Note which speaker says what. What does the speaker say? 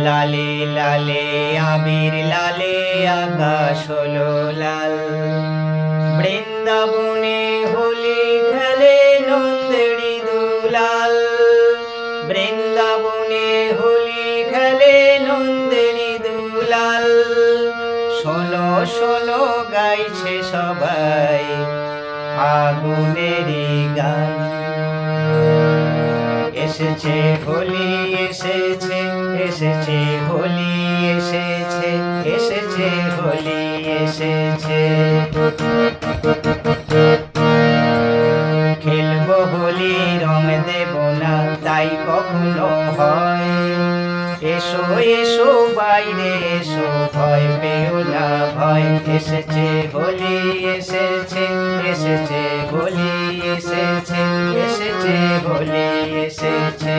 Speaker 1: লালে লালে আবির লালে আকাশ হলো লাল। বৃন্দাবনে হোলি খেলে নন্দিনী দুলাল। বৃন্দাবনে হোলি খেলে নন্দিনী দুলাল। শোনো শোনো গাইছে সবাই আগুনেরই গান। এসেছে হোলি এসেছে, এসেছে হোলি এসেছে, এসেছে হোলি এসেছে। খেলবো হোলি রং দেব না তাই কখনো হয়। এসো এসো বাইরে এসো ভয় পেও না ভয়। এসেছে হোলি এসেছে, এসেছে হোলি এসেছে, এসেছে হোলি এসেছে।